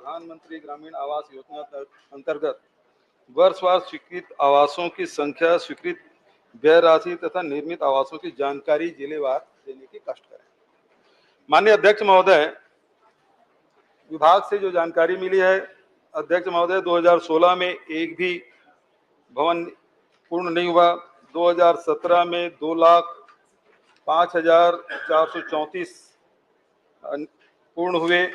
प्रधानमंत्री ग्रामीण आवास योजना अंतर्गत वर्षवार स्वीकृत आवासों की संख्या, स्वीकृत व्यय राशि तथा निर्मित आवासों की जानकारी जिलेवार देने की कष्ट करें। माननीय अध्यक्ष महोदय, विभाग से जो जानकारी मिली है, अध्यक्ष महोदय, 2016 में एक भी भवन पूर्ण नहीं हुआ। 2017 में 2,05,434 पूर्ण हुए।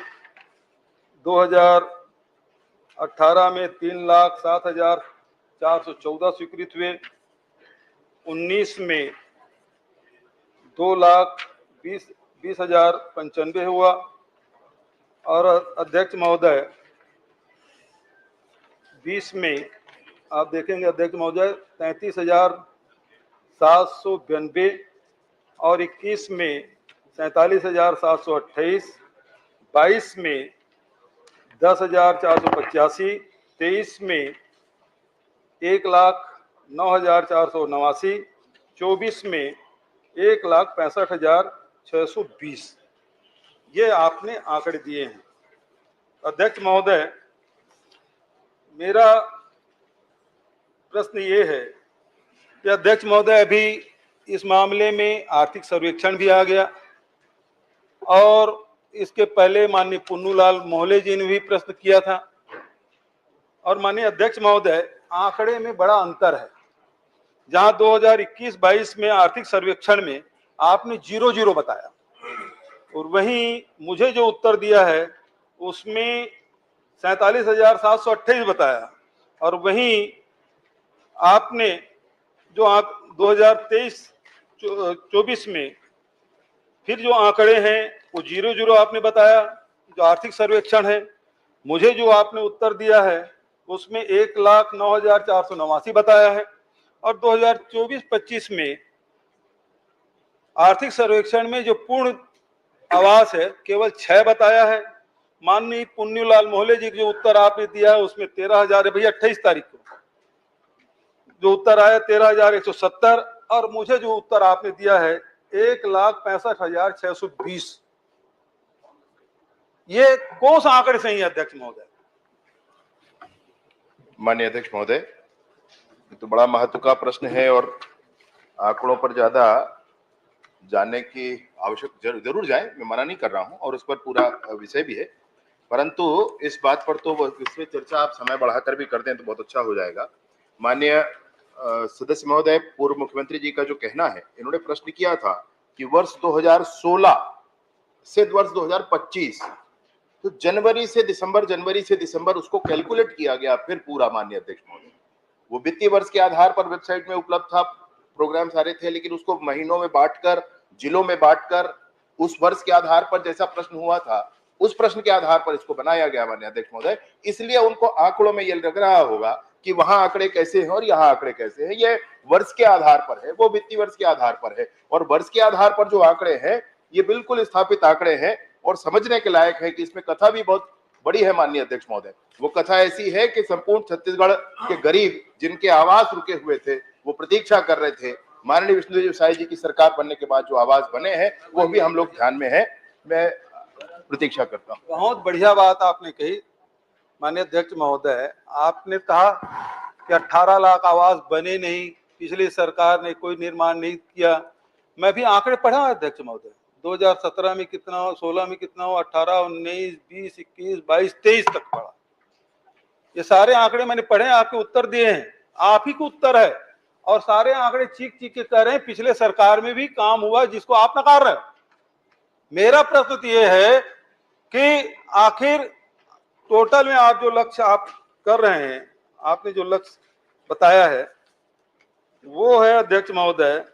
2018 में 3,07,414 स्वीकृत हुए। 19 में 2,20,95 हुआ। और अध्यक्ष महोदय, 20 में आप देखेंगे अध्यक्ष महोदय 33,792 और 21 में 47,728, 22 में 10,485, 23 में 1,09,489, 24 में 1,65,620। ये आपने आंकड़े दिए हैं। अध्यक्ष महोदय, मेरा प्रश्न ये है कि अध्यक्ष महोदय, अभी इस मामले में आर्थिक सर्वेक्षण भी आ गया और इसके पहले माननीय पुन्नूलाल मोहले जी ने भी प्रश्न किया था। और माननीय अध्यक्ष महोदय, आंकड़े में बड़ा अंतर है। जहां 2021-22 में आर्थिक सर्वेक्षण में आपने 0 बताया और वहीं मुझे जो उत्तर दिया है उसमें 47,728 बताया। और वहीं आपने जो 2023-24 में फिर जो आंकड़े हैं वो 0 आपने बताया, जो आर्थिक सर्वेक्षण है। मुझे जो आपने उत्तर दिया है उसमें 1,09,489 बताया है। और 2024-25 में आर्थिक सर्वेक्षण में जो पूर्ण आवास है केवल 6 बताया है। माननीय पुन्नूलाल मोहले जी जो उत्तर आपने दिया है उसमें 13,000 है। भैया 28 तारीख को जो उत्तर आया 13,170 और मुझे जो उत्तर आपने दिया है 1,65,620। ये कौन सा आंकड़े सही है अध्यक्ष महोदय? माननीय अध्यक्ष महोदय, तो बड़ा महत्व का प्रश्न है और आंकड़ों पर ज्यादा जानने की आवश्यक जरूर जाए, मैं मना नहीं कर रहा हूं और उस पर पूरा विषय भी है, परंतु इस बात पर तो इसमें चर्चा आप समय बढ़ाकर भी कर दें तो बहुत अच्छा हो जाएगा। माननीय सदस्य महोदय, पूर्व मुख्यमंत्री जी का जो कहना है, इन्होंने प्रश्न किया था कि वर्ष 2016 से वर्ष 2025 तो जनवरी से दिसंबर उसको कैलकुलेट किया गया फिर पूरा। माननीय अध्यक्ष महोदय, वो वित्तीय वर्ष के आधार पर वेबसाइट में उपलब्ध था, प्रोग्राम सारे थे, लेकिन उसको महीनों में बांटकर, जिलों में बांटकर, उस वर्ष के आधार पर जैसा प्रश्न हुआ था उस प्रश्न के आधार पर इसको बनाया गया। माननीय अध्यक्ष महोदय, इसलिए उनको आंकड़ों में ये लग रहा होगा कि वहां आंकड़े कैसे हैं और यहाँ आंकड़े कैसे हैं। ये वर्ष के आधार पर है, वो वित्तीय वर्ष के आधार पर है और वर्ष के आधार पर जो आंकड़े हैं ये बिल्कुल स्थापित आंकड़े हैं और समझने के लायक है कि इसमें कथा भी बहुत बड़ी है। माननीय अध्यक्ष महोदय, वो कथा ऐसी है कि संपूर्ण छत्तीसगढ़ के गरीब जिनके आवास रुके हुए थे, वो प्रतीक्षा कर रहे थे। माननीय विष्णुदेव साय जी की सरकार बनने के बाद जो आवास बने हैं वो भी हम लोग ध्यान में है, मैं प्रतीक्षा करता हूँ। बहुत बढ़िया बात आपने कही माननीय अध्यक्ष महोदय। आपने कहा कि 18 लाख आवास बने नहीं, पिछली सरकार ने कोई निर्माण नहीं किया। मैं भी आंकड़े पढ़ा अध्यक्ष महोदय, 2017 में कितना हो, 16 में कितना हो, 18, 19, 20, 21, 22, 23 तक पढ़ा। ये सारे आंकड़े मैंने पढ़े, आपके उत्तर दिए हैं, आप ही को उत्तर है और सारे आंकड़े चीख चीख के कह रहे हैं पिछले सरकार में भी काम हुआ जिसको आप नकार रहे हो। मेरा प्रश्न तो ये है कि आखिर टोटल में आप जो लक्ष्य आप कर रहे हैं, आपने जो लक्ष्य बताया है वो है अध्यक्ष महोदय,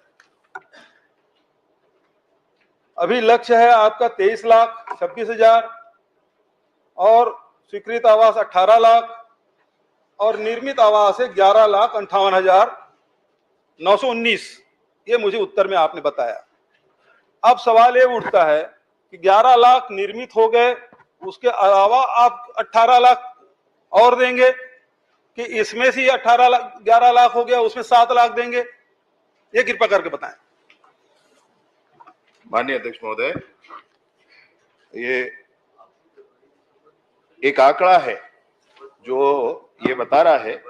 अभी लक्ष्य है आपका 23,26,000 और स्वीकृत आवास 18 लाख और निर्मित आवास है 11,58,919। ये मुझे उत्तर में आपने बताया। अब सवाल ये उठता है कि 11 लाख निर्मित हो गए, उसके अलावा आप 18 लाख और देंगे कि इसमें से 18 लाख 11 लाख हो गया, उसमें 7 लाख देंगे? ये कृपया करके बताएं। माननीय अध्यक्ष महोदय, ये एक आंकड़ा है जो ये बता रहा है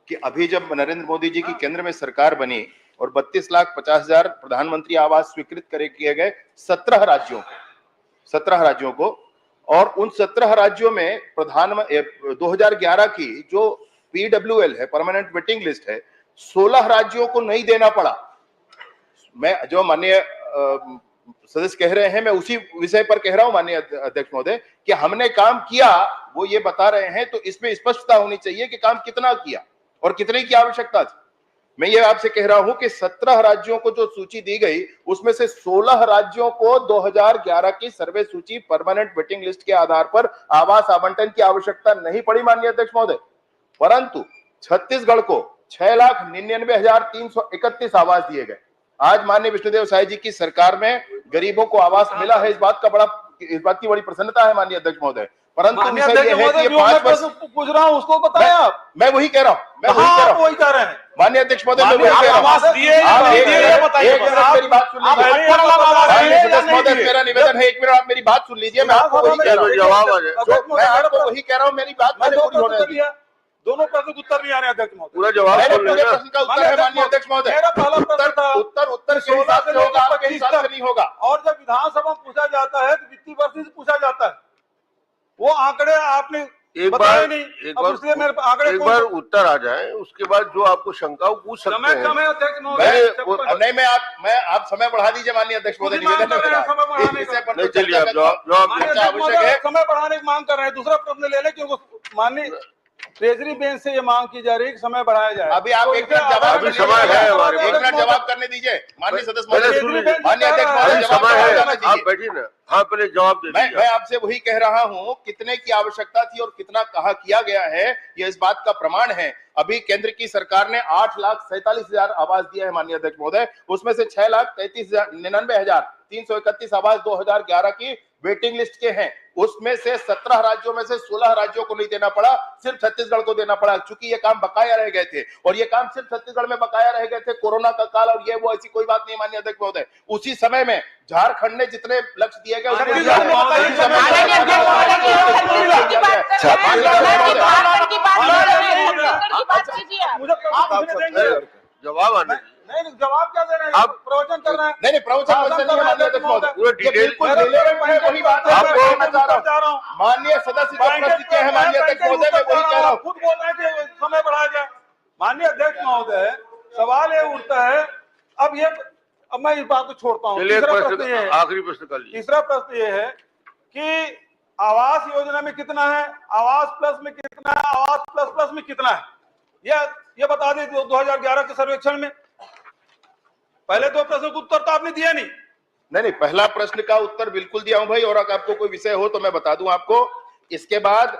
कि अभी जब नरेंद्र मोदी जी की केंद्र में सरकार बनी और 32,50,000 प्रधानमंत्री आवास स्वीकृत किए गए 17 राज्यों को, और उन 17 राज्यों में 2011 की जो PWL है, परमानेंट वेटिंग लिस्ट है, 16 राज्यों को नहीं देना पड़ा। मैं जो माननीय सदस्य कह रहे हैं, मैं उसी विषय पर कह रहा हूं माननीय अध्यक्ष महोदय, कि हमने काम किया, वो ये बता रहे हैं, तो इसमें स्पष्टता होनी चाहिए कि काम कितना किया और कितने की आवश्यकता थी। मैं ये आपसे कह रहा हूं कि 17 राज्यों को जो सूची दी गई, उसमें से 16 राज्यों को 2011 की सर्वे सूची परमानेंट वेटिंग लिस्ट के आधार पर आवास आवंटन की आवश्यकता नहीं पड़ी माननीय अध्यक्ष महोदय, परंतु छत्तीसगढ़ को 6,99,331 आवास दिए गए। आज माननीय विष्णुदेव साय जी की सरकार में गरीबों को आवास मिला है, इस बात की बड़ी प्रसन्नता है माननीय अध्यक्ष महोदय। परंतु विषय ये है कि 5 वर्ष पूछ रहा हूं, उसको बताया आप। मैं वही कह रहा हूं, वही कह रहे हैं माननीय अध्यक्ष महोदय, मैं वही कह रहा हूं। मेरी बात सुन लीजिए मेरा निवेदन है, 1 मिनट आप मेरी बात सुन लीजिए। मैं आपको वही कह रहा हूँ, मैं आपको वही कह रहा हूँ, मेरी बात मैंने पूरी होने दी। दोनों प्रश्न के उत्तर नहीं आ रहे अध्यक्ष महोदय। पूरा जवाब पूरे प्रश्न का उत्तर है माननीय अध्यक्ष महोदय। मेरा पहला प्रश्न था, उत्तर 16 से होगा, आपके हिसाब से नहीं होगा। और जब विधानसभा में पूछा जाता है तो वित्तीय वर्ष से पूछा जाता है, वो आंकड़े आपने एक बार उत्तर आ जाए, उसके बाद जो आपको शंका हो पूछ सकते हैं। समय अध्यक्ष महोदय, नहीं मैं आप समय बढ़ा दीजिए माननीय अध्यक्ष महोदय, निवेदन है चलिए आप जवाब आवश्यक है, समय बढ़ाने की मांग कर रहे हैं। दूसरा प्रश्न ले लें, क्योंकि माननीय ट्रेजरी बेंच से ये मांग की जा रही है कि समय बढ़ाया जाए। अभी आप एक मिनट जवाब, अभी समय है हमारे, 1 मिनट जवाब करने दीजिए माननीय सदस्य महोदय, माननीय अध्यक्ष महोदय, समय है, आप बैठिए ना। हाँ, पहले जवाब दे दीजिए। मैं आपसे वही कह रहा हूं, कितने की आवश्यकता थी और कितना कहा किया गया है, ये इस बात का प्रमाण है। अभी केंद्र की सरकार ने 8,47,000 आवास दिए हैं माननीय अध्यक्ष महोदय, उसमें से 6,99,331 आवास 2011 की वेटिंग लिस्ट के हैं। उसमें से 17 राज्यों में से 16 राज्यों को नहीं देना पड़ा, सिर्फ छत्तीसगढ़ को देना पड़ा, क्योंकि ये काम बकाया रह गए थे, और ये काम सिर्फ छत्तीसगढ़ में बकाया रह गए थे, कोरोना का काल और ये वो, ऐसी कोई बात नहीं माननीय अध्यक्ष महोदय। उसी समय में झारखंड ने जितने लक्ष्य दिए गए, जवाब आने नहीं, जवाब क्या दे रहे हैं आप? प्रवचन कर रहे हैं। नहीं प्रवचन पूरा डिटेल माननीय सदस्य है माननीय अध्यक्ष महोदय, मैं वही कह रहा हूँ। खुद बोल रहे थे समय बढ़ाया जाए। माननीय अध्यक्ष महोदय, सवाल ये उठता है, अब मैं इस बात को छोड़ता हूँ। आखिरी प्रश्न कर लीजिए। तीसरा प्रश्न ये है कि आवास योजना में कितना है, आवास प्लस में कितना है, आवास प्लस प्लस में कितना है, ये बता दें 2011 के सर्वेक्षण में। पहले 2 प्रश्न का उत्तर तो आपने दिया नहीं। पहला प्रश्न का उत्तर बिल्कुल दिया हूं भाई, और अगर आपको कोई विषय हो तो मैं बता दूं आपको। इसके बाद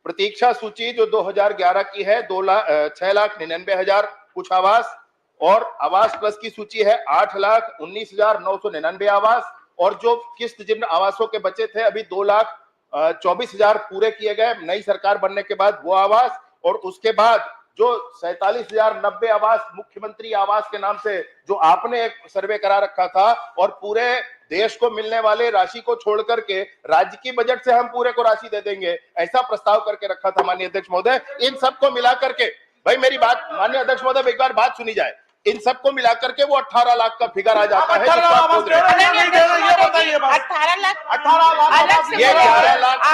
प्रतीक्षा सूची जो 2011 की है 6,99,000 कुछ आवास, और आवास प्लस की सूची है 8,19,999 आवास, और जो किस्त जिन आवासों के बचे थे अभी 2,24,000 पूरे किए गए नई सरकार बनने के बाद वो आवास, और उसके बाद जो 47,090 आवास मुख्यमंत्री आवास के नाम से जो आपने एक सर्वे करा रखा था, और पूरे देश को मिलने वाले राशि को छोड़ करके राज्य की बजट से हम पूरे को राशि दे देंगे, ऐसा प्रस्ताव करके रखा था माननीय अध्यक्ष महोदय। इन सबको मिलाकर के, भाई मेरी बात माननीय अध्यक्ष महोदय, एक बार बात सुनी जाए, इन सबको मिलाकर के वो 18 लाख का फिगर आ जाता है। ये 11 लाख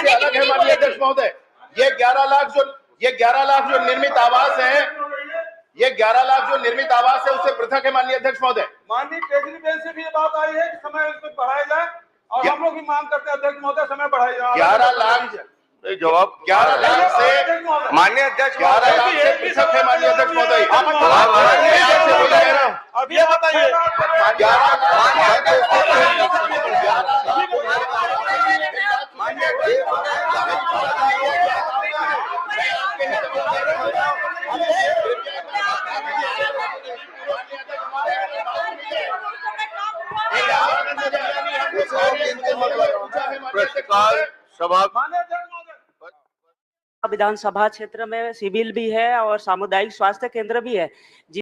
से अलग है माननीय अध्यक्ष महोदय। ये 11 लाख जो निर्मित आवास है, ये 11 लाख जो निर्मित आवास है उससे पृथक है माननीय अध्यक्ष महोदय। माननीय ट्रेजरी बेंच से भी ये बात आई है कि समय उसमें बढ़ाया जाए, और हम लोग भी मांग करते हैं अध्यक्ष महोदय समय बढ़ाया जाए। 11 लाख जवाब 11 लाख से माननीय अध्यक्ष 11 लाख से पृथक है माननीय अध्यक्ष महोदय। मैं आपसे वही कह रहा हूँ, अब ये बताइए 11 सभा विधानसभा क्षेत्र में सिविल भी है और सामुदायिक स्वास्थ्य केंद्र भी है।